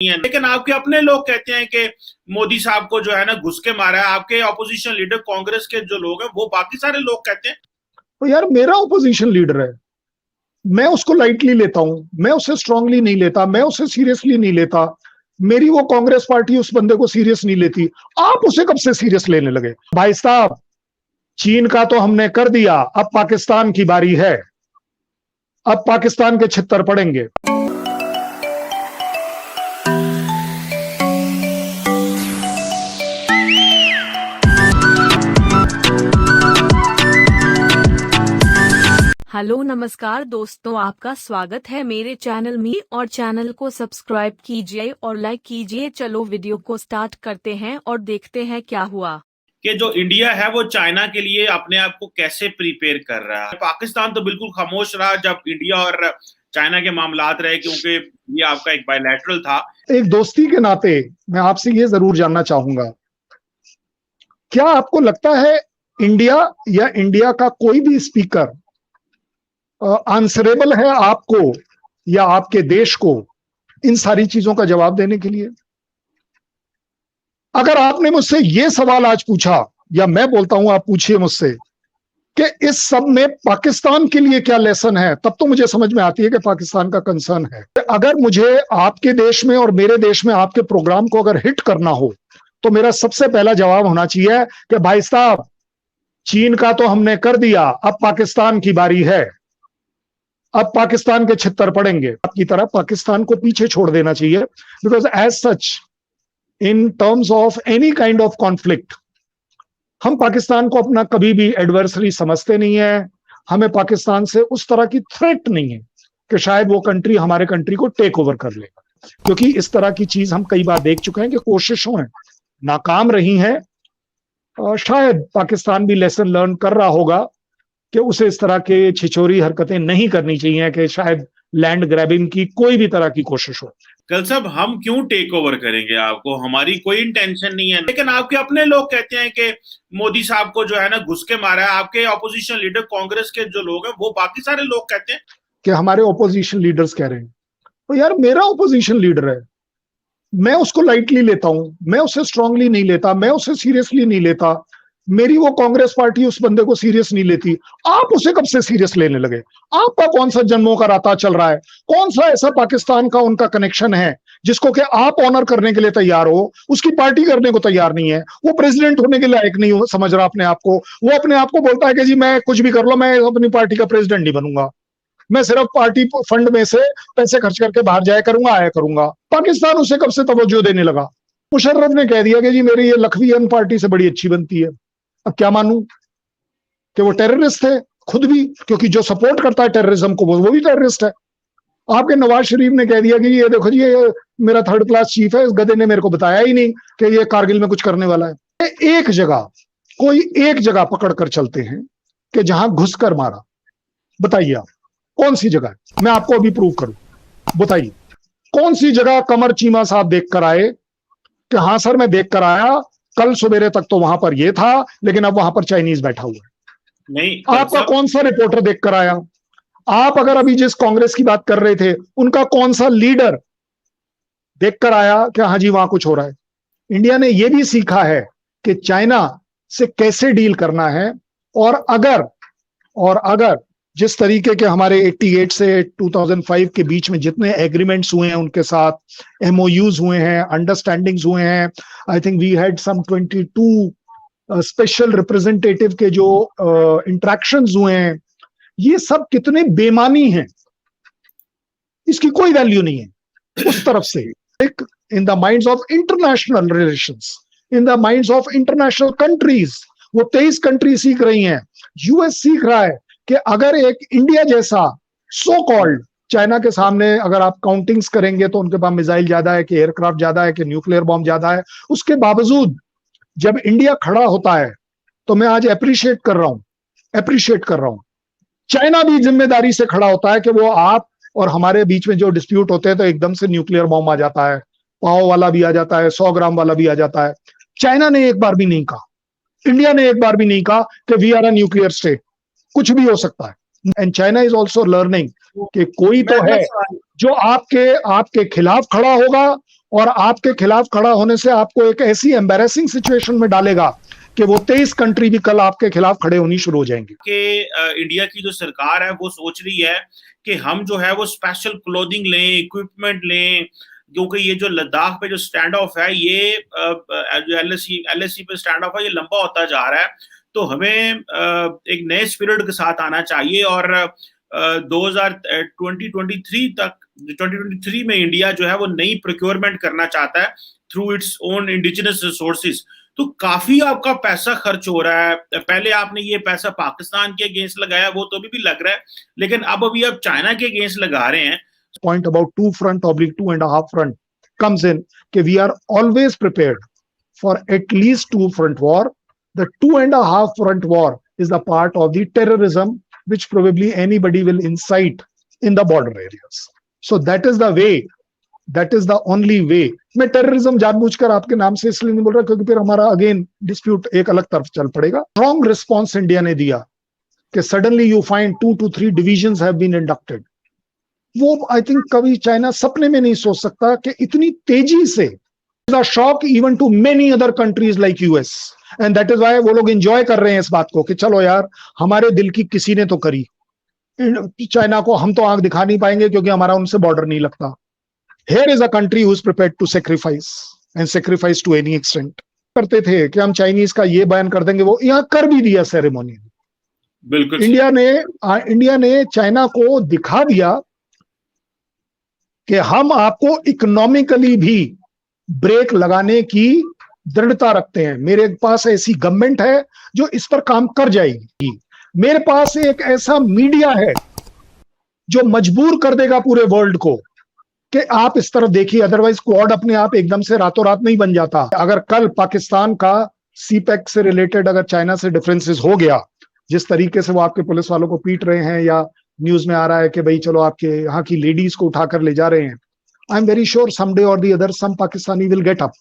है। लेकिन आपके अपने लोग कहते हैं कि मोदी साहब को जो है ना घुस के मारा है। आपके ऑपोजिशन लीडर कांग्रेस के जो लोग हैं वो बाकी सारे लोग कहते हैं। तो यार मेरा ऑपोजिशन लीडर है, मैं उसको लाइटली लेता हूं, मैं उसे स्ट्रांगली नहीं लेता, मैं उसे सीरियसली नहीं लेता। मेरी वो कांग्रेस पार्टी उस बंदे को सीरियस नहीं लेती। आप उसे कब से सीरियस लेने लगे? भाई साहब, चीन का तो हमने कर दिया, अब पाकिस्तान की बारी है। अब पाकिस्तान के छित्तर पड़ेंगे। हेलो नमस्कार दोस्तों, आपका स्वागत है मेरे चैनल में और चैनल को सब्सक्राइब कीजिए और लाइक कीजिए। चलो वीडियो को स्टार्ट करते हैं और देखते हैं क्या हुआ कि जो इंडिया है वो चाइना के लिए अपने आप को कैसे प्रिपेयर कर रहा है। पाकिस्तान तो बिल्कुल खामोश रहा जब इंडिया और चाइना के मामलात रहे, क्योंकि ये आपका एक बायलैटरल था। एक दोस्ती के नाते मैं आपसे ये जरूर जानना चाहूंगा, क्या आपको लगता है इंडिया या इंडिया का कोई भी स्पीकर आंसरेबल है आपको या आपके देश को इन सारी चीजों का जवाब देने के लिए? अगर आपने मुझसे यह सवाल आज पूछा, या मैं बोलता हूं आप पूछिए मुझसे कि इस सब में पाकिस्तान के लिए क्या लेसन है, तब तो मुझे समझ में आती है कि पाकिस्तान का कंसर्न है। अगर मुझे आपके देश में और मेरे देश में आपके प्रोग्राम को अगर हिट करना हो तो मेरा सबसे पहला जवाब होना चाहिए कि भाई साहब, चीन का तो हमने कर दिया, अब पाकिस्तान की बारी है। अब पाकिस्तान के छित्तर पड़ेंगे। आपकी तरह पाकिस्तान को पीछे छोड़ देना चाहिए, because as such in terms of any kind of conflict हम पाकिस्तान को अपना कभी भी एडवर्सरी समझते नहीं है। हमें पाकिस्तान से उस तरह की थ्रेट नहीं है कि शायद वो कंट्री हमारे कंट्री को टेक ओवर कर लेगा, क्योंकि इस तरह की चीज हम कई बार देख चुके हैं कि कोशिशों नाकाम रही हैं। और शायद पाकिस्तान भी लेसन लर्न कर रहा होगा कि उसे इस तरह के छिछोरी हरकतें नहीं करनी चाहिए, कि शायद लैंड ग्रैबिंग की कोई भी तरह की कोशिश हो। कल साहब, हम क्यों टेक ओवर करेंगे आपको? हमारी कोई इंटेंशन नहीं है। लेकिन आपके अपने लोग कहते हैं कि मोदी साहब को जो है ना घुस के मारा है। आपके ऑपोजिशन लीडर कांग्रेस के जो लोग हैं वो बाकी सारे लोग कहते हैं कि हमारे ऑपोजिशन लीडर्स कह रहे हैं। तो यार मेरा ऑपोजिशन लीडर है, मैं उसको लाइटली लेता हूं, मैं उसे स्ट्रांगली नहीं लेता, मैं उसे सीरियसली नहीं लेता। मेरी वो कांग्रेस पार्टी उस बंदे को सीरियस नहीं लेती। आप उसे कब से सीरियस लेने लगे? आपका कौन सा जन्मों का राता चल रहा है? कौन सा ऐसा पाकिस्तान का उनका कनेक्शन है जिसको कि आप ऑनर करने के लिए तैयार हो, उसकी पार्टी करने को तैयार नहीं है? वो प्रेसिडेंट होने के लायक नहीं हो समझ रहा अपने आप को। वो अपने आप को बोलता है कि जी मैं कुछ भी कर लो, मैं अपनी पार्टी का प्रेसिडेंट नहीं बनूंगा, मैं सिर्फ पार्टी फंड में से पैसे खर्च करके बाहर जाया करूंगा, आया करूंगा। पाकिस्तान उसे कब से तवज्जो देने लगा? मुशर्रफ ने कह दिया कि जी मेरी ये लखवीएन पार्टी से बड़ी अच्छी बनती है। अब क्या मानूं कि वो टेररिस्ट थे खुद भी, क्योंकि जो सपोर्ट करता है टेररिज्म को वो भी टेररिस्ट है। आपके नवाज शरीफ ने कह दिया कि ये देखो जी, ये मेरा थर्ड क्लास चीफ है, इस गधे ने मेरे को बताया ही नहीं कि ये कारगिल में कुछ करने वाला है। एक जगह, कोई एक जगह पकड़ कर चलते हैं कि जहां घुसकर मारा। बताइए आप कौन सी जगह है? मैं आपको अभी प्रूव करूं। बताइए कौन सी जगह कमर चीमा साहब देख कर आए कि हाँ सर मैं देख कर आया, कल सवेरे तक तो वहां पर ये था लेकिन अब वहां पर चाइनीज बैठा हुआ है। नहीं, आपका कौन सा रिपोर्टर देख कर आया? आप अगर अभी जिस कांग्रेस की बात कर रहे थे उनका कौन सा लीडर देख कर आया कि हाँ जी वहां कुछ हो रहा है? इंडिया ने यह भी सीखा है कि चाइना से कैसे डील करना है। और अगर जिस तरीके के हमारे 88 से 2005 के बीच में जितने एग्रीमेंट्स हुए हैं उनके साथ, एमओयूज हुए हैं, अंडरस्टैंडिंग्स हुए हैं, I think we had some 22 special representative के जो इंटरेक्शंस हुए हैं, ये सब कितने बेमानी हैं, इसकी कोई वैल्यू नहीं है उस तरफ से। In the minds of international relations, in the minds of international countries, वो 23 कंट्री सीख रही हैं। यूएस सीख रहा है कि अगर एक इंडिया जैसा सो कॉल्ड, चाइना के सामने अगर आप काउंटिंग्स करेंगे तो उनके पास मिसाइल ज्यादा है कि एयरक्राफ्ट ज्यादा है कि न्यूक्लियर बॉम्ब ज्यादा है, उसके बावजूद जब इंडिया खड़ा होता है तो मैं आज अप्रिशिएट कर रहा हूं। चाइना भी जिम्मेदारी से खड़ा होता है कि वो आप और हमारे बीच में जो डिस्प्यूट होते हैं तो एकदम से न्यूक्लियर बॉम्ब आ जाता है, पाओ वाला भी आ जाता है, 100 ग्राम वाला भी आ जाता है। चाइना ने एक बार भी नहीं कहा, इंडिया ने एक बार भी नहीं कहा कि we are a nuclear state. कुछ भी हो सकता है। And China is also learning कि कोई तो है जो आपके खिलाफ खड़ा होगा और आपके खिलाफ खड़ा होने से आपको एक ऐसी एम्बैरेसिंग सिचुएशन में डालेगा कि वो 23 कंट्री भी कल आपके खिलाफ खड़े होनी शुरू हो जाएंगे। कि इंडिया की जो सरकार है वो सोच रही है कि हम जो है वो स्पेशल क्लोथिंग लें, इक्विपमेंट लें, क्योंकि ये जो लद्दाख पे जो स्टैंड ऑफ है, ये जो एलएसी पे स्टैंड ऑफ है, ये लंबा होता जा रहा है। तो हमें एक नए स्पिरिट के साथ आना चाहिए और 2023 में इंडिया जो है वो नई प्रोक्योरमेंट करना चाहता है through its own indigenous resources. तो काफी आपका पैसा खर्च हो रहा है। पहले आपने ये पैसा पाकिस्तान के अगेंस्ट लगाया, वो तो भी लग रहा है, लेकिन अब आप चाइना के अगेंस्ट लगा रहे हैं। Point about 2.5 front comes in कि we are always prepared for at least 2-front war. The 2.5 front war is the part of the terrorism which probably anybody will incite in the border areas. So that is the way, that is the only way. मैं terrorism जानबूझकर आपके नाम से इसलिए नहीं बोल रहा क्योंकि फिर हमारा again dispute एक अलग तरफ चल पड़ेगा। Strong response इंडिया ने दिया कि suddenly you find 2 to 3 divisions have been inducted. वो आई थिंक कभी चाइना सपने में नहीं सोच सकता कि इतनी तेजी से shock even to many other countries like US, and that is why वो लोग एंजॉय कर रहे हैं इस बात को कि चलो यार हमारे दिल की किसी ने तो करी, चाइना को हम तो आंख दिखा नहीं पाएंगे क्योंकि हमारा उनसे बॉर्डर नहीं लगता। Here is a country who is prepared to sacrifice and sacrifice to any extent. करते थे कि हम चाइनीज का ये बैन कर देंगे, वो यहाँ कर भी दिया सेरेमोनी। बिल्कुल इंडिया ने चाइना को दिखा दिया कि हम आपको इकोनॉमिकली भी ब्रेक लगाने की दृढ़ता रखते हैं। मेरे पास ऐसी गवर्नमेंट है जो इस पर काम कर जाएगी। मेरे पास एक ऐसा मीडिया है जो मजबूर कर देगा पूरे वर्ल्ड को कि आप इस तरफ देखिए। अदरवाइज क्वाड अपने आप एकदम से रातों रात नहीं बन जाता। अगर कल पाकिस्तान का सीपैक से रिलेटेड अगर चाइना से डिफरेंसेस हो गया, जिस तरीके से वो आपके पुलिस वालों को पीट रहे हैं या न्यूज में आ रहा है कि भाई चलो आपके यहाँ की लेडीज को उठाकर ले जा रहे हैं, I am very sure someday और the other some Pakistani will get up